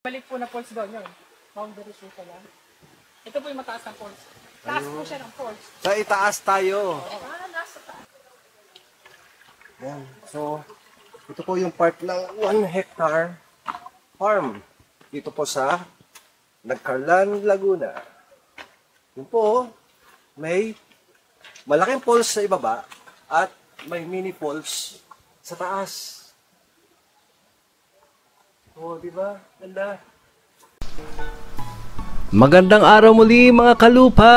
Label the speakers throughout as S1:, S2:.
S1: Balik po na falls doon yun. Boundary po pala. Ito po yung mataas na falls. Taas po siya ng falls.
S2: Sa itaas tayo.
S1: Nasa taas.
S2: Yan. So, ito po yung part ng 1 hectare farm. Dito po sa Nagcarlan, Laguna. Yun po, may malaking falls sa ibaba at may mini falls sa taas. Oh, di ba? Ganda.
S3: Magandang araw muli mga kalupa!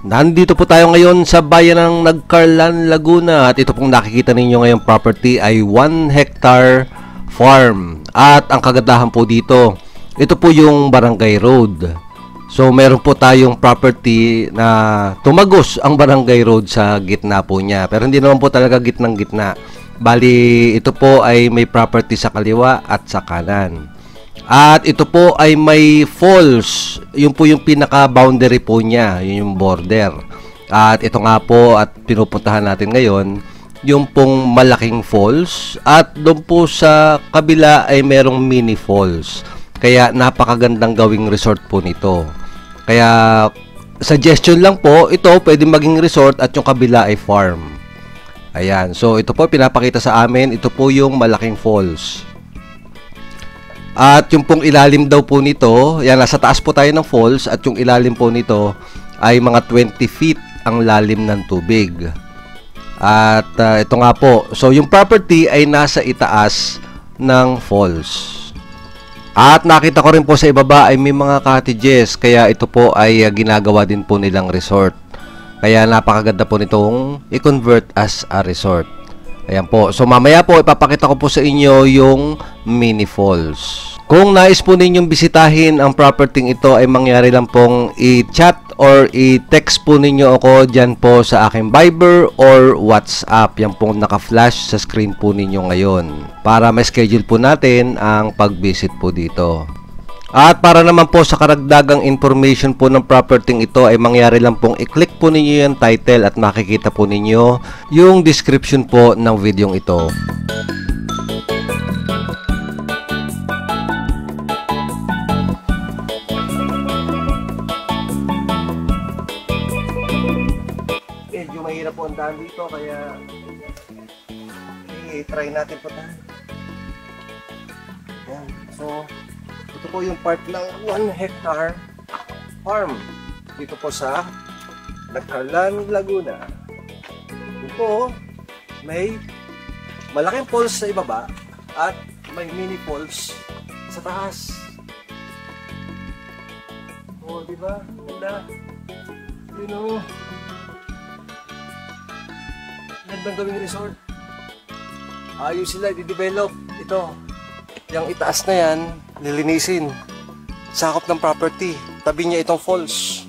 S3: Nandito po tayo ngayon sa bayan ng Nagcarlan, Laguna at ito pong nakikita ninyo ngayong property ay 1 hectare farm. At ang kagandahan po dito, ito po yung barangay road. So meron po tayong property na tumagos ang barangay road sa gitna po niya. Pero hindi naman po talaga gitnang gitna. Bali, ito po ay may property sa kaliwa at sa kanan. At ito po ay may falls. Yun po yung pinaka-boundary po niya. Yun yung border. At ito nga po at pinupuntahan natin ngayon, yung pong malaking falls. At doon po sa kabila ay merong mini falls. Kaya napakagandang gawing resort po nito. Kaya suggestion lang po, ito pwede maging resort at yung kabila ay farm. Ayan, so ito po pinapakita sa amin, ito po yung malaking falls. At yung pong ilalim daw po nito, yan, nasa taas po tayo ng falls at yung ilalim po nito ay mga 20 feet ang lalim ng tubig. At ito nga po, so yung property ay nasa itaas ng falls. At nakita ko rin po sa ibaba ay may mga cottages, kaya ito po ay ginagawa din po nilang resort. Kaya napakaganda po nitong i-convert as a resort. Ayan po. So mamaya po ipapakita ko po sa inyo yung mini falls. Kung nais po ninyong bisitahin ang property ito ay mangyari lang pong i-chat or i-text po ninyo ako dyan po sa aking Viber or WhatsApp. Yan pong naka-flash sa screen po ninyo ngayon. Para ma-schedule po natin ang pag-visit po dito. At para naman po sa karagdagang information po ng property ito ay mangyari lang pong i-click po ninyo yung title at makikita po ninyo yung description po ng video ito.
S2: Medyo mahirap po ang daan dito kaya i-try natin po tayo. Yan. So, ito po yung part ng 1 hectare farm dito po sa Nagcarlan, Laguna. Ito po, may malaking falls sa ibaba at may mini falls sa taas. Oh, di ba? Ganda. You know, gandang gawing resort. Ayos sila i-develop. Ito, yung itaas na yan, lilinisin. Sakop ng property. Tabi niya itong falls.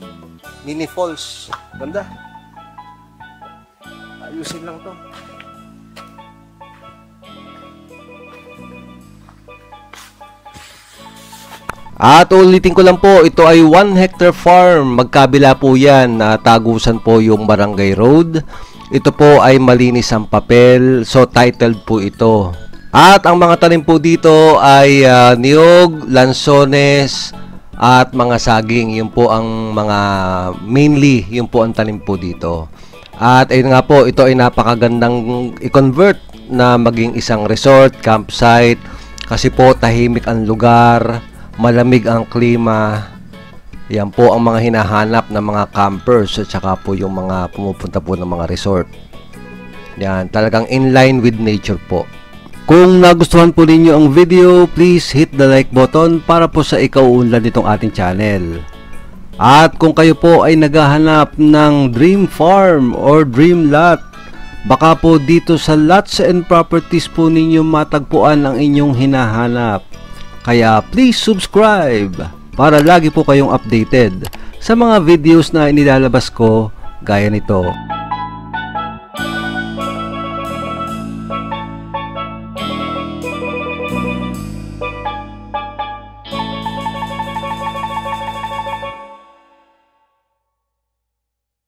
S2: Mini falls. Ganda. Ayusin lang to.
S3: At ulitin ko lang po, ito ay 1 hectare farm. Magkabila po yan. Tagusan po yung barangay road. Ito po ay malinis ang papel. So titled po ito. At ang mga tanim po dito ay niyog, lansones, at mga saging. Yun po ang mga mainly, yun po ang tanim po dito. At ayun nga po, ito ay napakagandang i-convert na maging isang resort, campsite. Kasi po tahimik ang lugar, malamig ang klima. Yan po ang mga hinahanap ng mga campers at saka po yung mga pumupunta po ng mga resort. Yan, talagang in line with nature po. Kung nagustuhan po ninyo ang video, please hit the like button para po sa ikauunlad nitong ating channel. At kung kayo po ay naghahanap ng dream farm or dream lot, baka po dito sa lots and properties po ninyo matagpuan ang inyong hinahanap. Kaya please subscribe para lagi po kayong updated sa mga videos na inilalabas ko gaya nito.